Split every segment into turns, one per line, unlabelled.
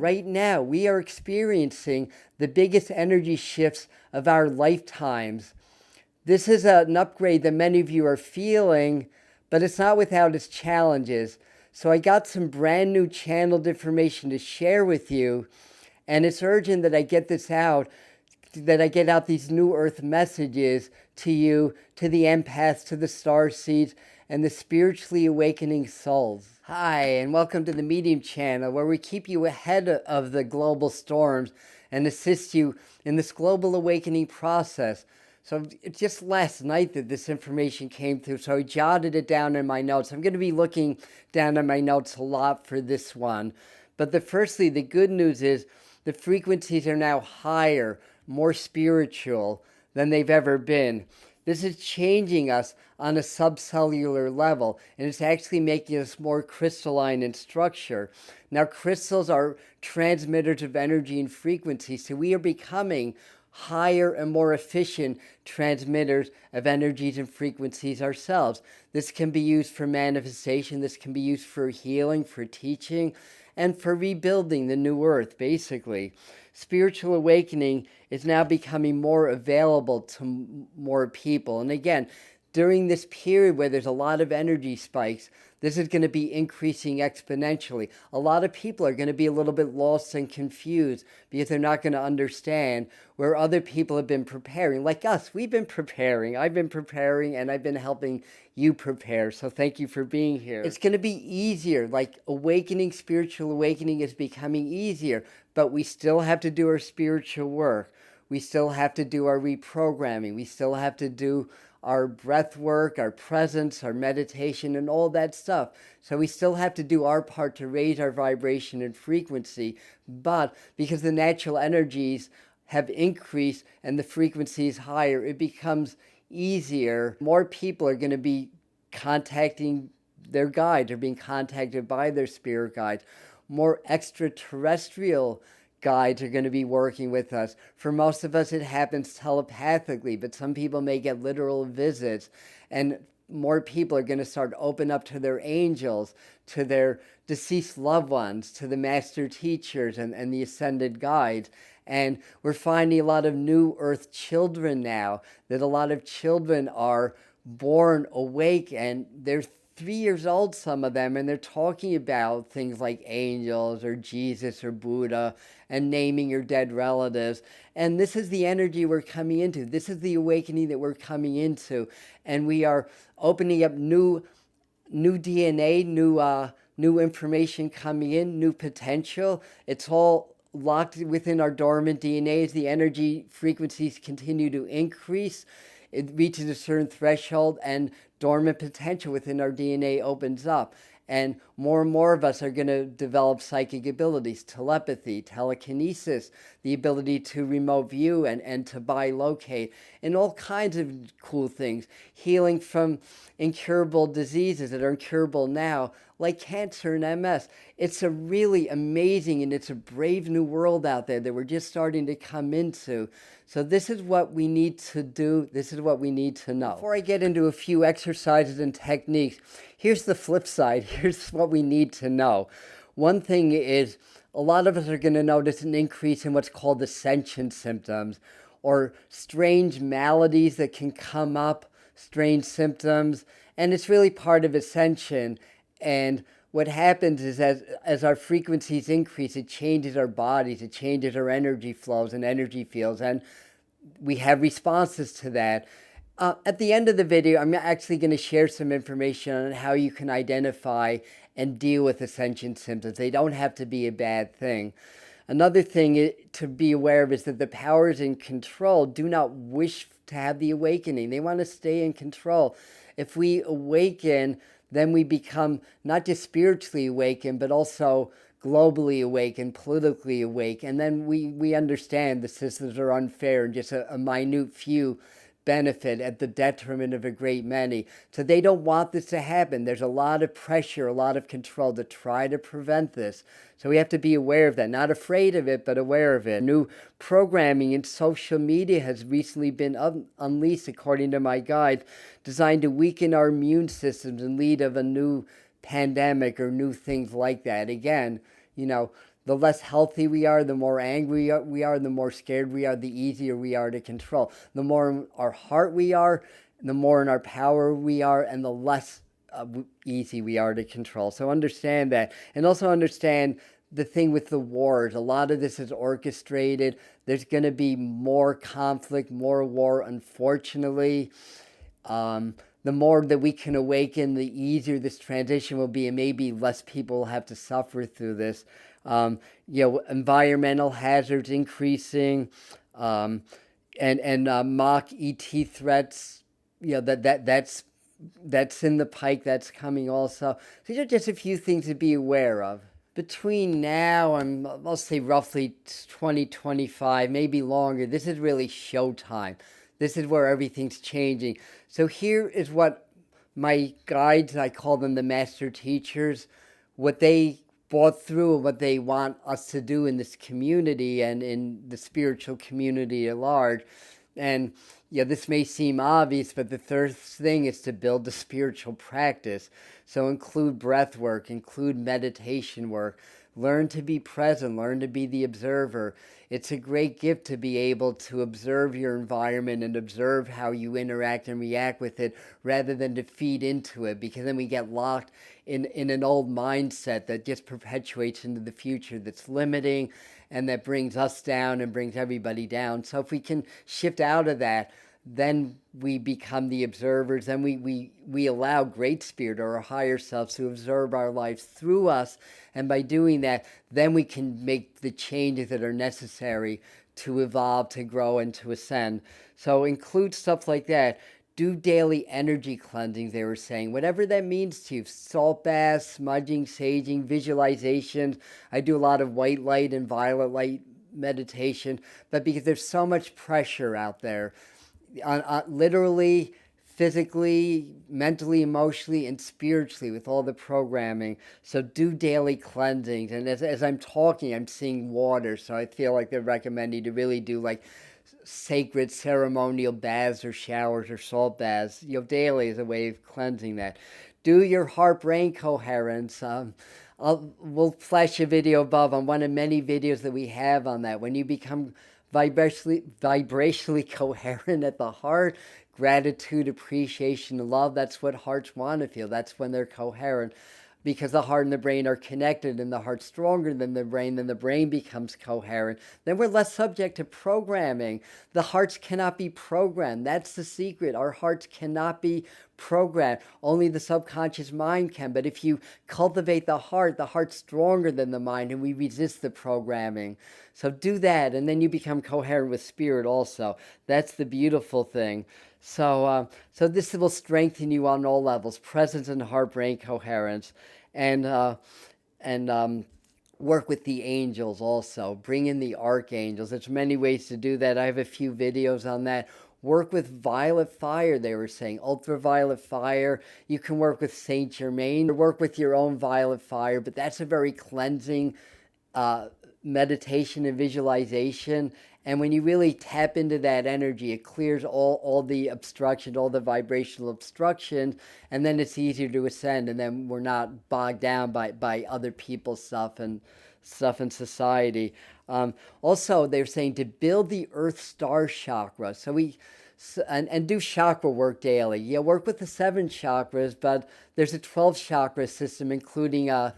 right now we are experiencing the biggest energy shifts of our lifetimes. This is an upgrade that many of you are feeling, but it's not without its challenges. So I got some brand new channeled information to share with you, and it's urgent that I get this out, that I get out these new earth messages to you, to the empaths, to the starseeds, and the spiritually awakening souls. Hi, and welcome to the Medium channel, where we keep you ahead of the global storms and assist you in this global awakening process. So it's just last night that this information came through, so I jotted it down in my notes. I'm going to be looking down in my notes a lot for this one. But firstly, the good news is the frequencies are now higher, more spiritual than they've ever been. This is changing us on a subcellular level, and it's actually making us more crystalline in structure. Now, crystals are transmitters of energy and frequency, so we are becoming higher and more efficient transmitters of energies and frequencies ourselves. This can be used for manifestation, this can be used for healing, for teaching, and for rebuilding the new earth, basically. Spiritual awakening is now becoming more available to more people. And again, during this period where there's a lot of energy spikes, this is going to be increasing exponentially. A lot of people are going to be a little bit lost and confused because they're not going to understand, where other people have been preparing. Like us, we've been preparing. I've been preparing, and I've been helping you prepare. So thank you for being here. It's going to be easier. Like awakening, spiritual awakening is becoming easier, but we still have to do our spiritual work. We still have to do our reprogramming. We still have to do our breath work, our presence, our meditation, and all that stuff. So we still have to do our part to raise our vibration and frequency. But because the natural energies have increased and the frequency is higher, it becomes easier. More people are going to be contacting their guides, or being contacted by their spirit guides. More extraterrestrial guides are going to be working with us. For most of us, it happens telepathically, but some people may get literal visits, and more people are going to start open up to their angels, to their deceased loved ones, to the master teachers and the ascended guides. And we're finding a lot of new earth children now, that a lot of children are born awake, and they're 3 years old, some of them, and they're talking about things like angels or Jesus or Buddha, and naming your dead relatives. And this is the energy we're coming into. This is the awakening that we're coming into. And we are opening up new DNA, new information coming in, new potential. It's all locked within our dormant DNA as the energy frequencies continue to increase. It reaches a certain threshold, and dormant potential within our DNA opens up. And more of us are going to develop psychic abilities, telepathy, telekinesis, the ability to remote view and to bilocate, and all kinds of cool things. Healing from incurable diseases that are incurable now, like cancer and MS. It's a really amazing, and it's a brave new world out there that we're just starting to come into. So this is what we need to do. This is what we need to know. Before I get into a few exercises and techniques, here's the flip side. Here's what we need to know. One thing is, a lot of us are going to notice an increase in what's called ascension symptoms, or strange maladies that can come up, strange symptoms, and it's really part of ascension. And what happens is, as our frequencies increase, it changes our bodies, it changes our energy flows and energy fields, and we have responses to that. At the end of the video, I'm actually going to share some information on how you can identify and deal with ascension symptoms. They don't have to be a bad thing. Another thing to be aware of is that the powers in control do not wish to have the awakening. They want to stay in control. If we awaken, then we become not just spiritually awakened, but also globally awake and politically awake. And then we understand the systems are unfair, and just a minute few benefit at the detriment of a great many. So they don't want this to happen. There's a lot of pressure, a lot of control to try to prevent this. So we have to be aware of that. Not afraid of it, but aware of it. New programming in social media has recently been unleashed, according to my guide, designed to weaken our immune systems and lead of a new pandemic or new things like that. Again, the less healthy we are, the more angry we are, the more scared we are, the easier we are to control. The more in our heart we are, the more in our power we are, and the less easy we are to control. So understand that. And also understand the thing with the wars. A lot of this is orchestrated. There's going to be more conflict, more war, unfortunately. The more that we can awaken, the easier this transition will be, and maybe less people will have to suffer through this. Environmental hazards increasing, and mock ET threats. That's in the pike. That's coming also. These are just a few things to be aware of. Between now and I'll say roughly 2025, maybe longer, this is really showtime. This is where everything's changing. So here is what my guides, I call them the master teachers, what they fought through and what they want us to do in this community and in the spiritual community at large. And this may seem obvious, but the third thing is to build a spiritual practice. So include breath work, include meditation work, learn to be present, learn to be the observer. It's a great gift to be able to observe your environment and observe how you interact and react with it rather than to feed into it, because then we get locked in an old mindset that just perpetuates into the future, that's limiting and that brings us down and brings everybody down. So if we can shift out of that, then we become the observers, and we allow Great Spirit or our higher selves to observe our lives through us. And by doing that, then we can make the changes that are necessary to evolve, to grow, and to ascend. So include stuff like that. Do daily energy cleansing, they were saying, whatever that means to you. Salt baths, smudging, saging, visualizations. I do a lot of white light and violet light meditation, but because there's so much pressure out there, literally, physically, mentally, emotionally, and spiritually with all the programming. So do daily cleansings. And as I'm talking, I'm seeing water. So I feel like they're recommending to really do like sacred ceremonial baths or showers or salt baths, daily as a way of cleansing that. Do your heart-brain coherence. We'll flash a video above on one of many videos that we have on that. When you become vibrationally coherent at the heart, gratitude, appreciation, and love, that's what hearts want to feel. That's when they're coherent, because the heart and the brain are connected, and the heart's stronger than the brain, then the brain becomes coherent. Then we're less subject to programming. The hearts cannot be programmed. That's the secret. Our hearts cannot be programmed. Only the subconscious mind can. But if you cultivate the heart's stronger than the mind, and we resist the programming. So do that, and then you become coherent with spirit also. That's the beautiful thing. So this will strengthen you on all levels: presence and heart-brain coherence, and work with the angels also. Bring in the archangels. There's many ways to do that. I have a few videos on that. Work with violet fire, they were saying, ultraviolet fire. You can work with Saint Germain, or work with your own violet fire, but that's a very cleansing meditation and visualization. And when you really tap into that energy, it clears all the obstruction, all the vibrational obstruction, and then it's easier to ascend, and then we're not bogged down by other people's stuff and in society. Also, they're saying to build the earth star chakra. So and do chakra work daily. Work with the 7 chakras, but there's a 12 chakra system, including 5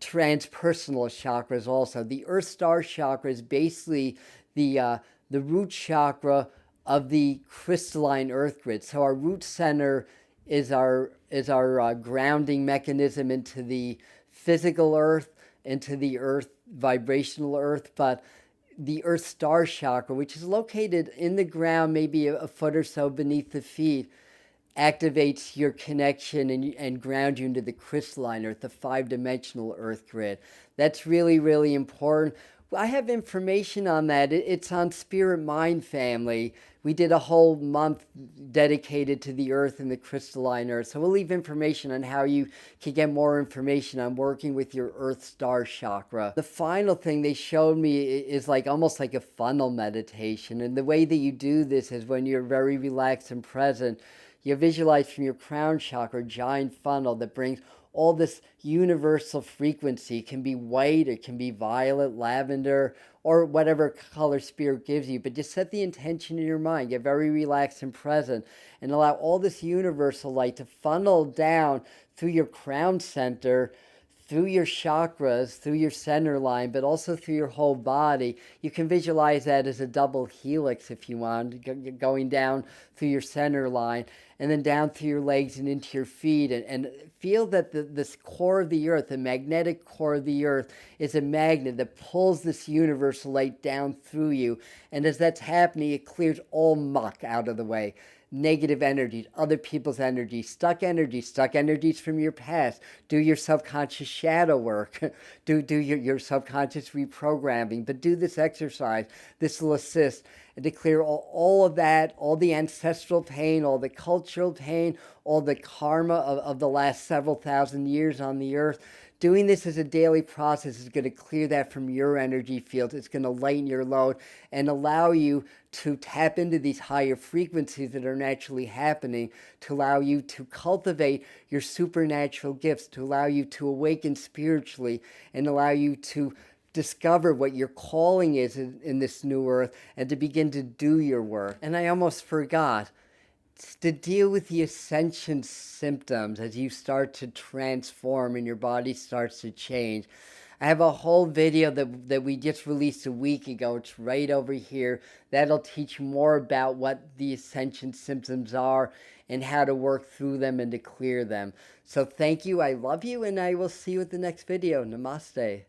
transpersonal chakras also. The earth star chakra is basically the root chakra of the crystalline earth grid. So our root center is our grounding mechanism into the physical earth, into the earth, vibrational earth. But the earth star chakra, which is located in the ground, maybe a foot or so beneath the feet, activates your connection and ground you into the crystalline earth, the 5-dimensional earth grid. That's really, really important. I have information on that. It's on Spirit Mind Family. We did a whole month dedicated to the earth and the crystalline earth. So we'll leave information on how you can get more information on working with your earth star chakra. The final thing they showed me is almost like a funnel meditation. And the way that you do this is when you're very relaxed and present, you visualize from your crown chakra a giant funnel that brings all this universal frequency. It can be white, it can be violet, lavender, or whatever color spirit gives you. But just set the intention in your mind. Get very relaxed and present, and allow all this universal light to funnel down through your crown center, through your chakras, through your center line, but also through your whole body. You can visualize that as a double helix if you want, going down through your center line and then down through your legs and into your feet. And feel that this core of the earth, the magnetic core of the earth, is a magnet that pulls this universal light down through you. And as that's happening, it clears all muck out of the way. Negative energies, other people's energies, stuck energies from your past. Do your subconscious shadow work. do your subconscious reprogramming. But do this exercise. This will assist and to clear all of that, all the ancestral pain, all the cultural pain, all the karma of the last several thousand years on the earth. Doing this as a daily process is going to clear that from your energy field. It's going to lighten your load and allow you to tap into these higher frequencies that are naturally happening, to allow you to cultivate your supernatural gifts, to allow you to awaken spiritually, and allow you to discover what your calling is in this new earth and to begin to do your work. And I almost forgot, to deal with the ascension symptoms as you start to transform and your body starts to change. I have a whole video that we just released a week ago. It's right over here. That'll teach you more about what the ascension symptoms are and how to work through them and to clear them. So thank you. I love you, and I will see you at the next video. Namaste.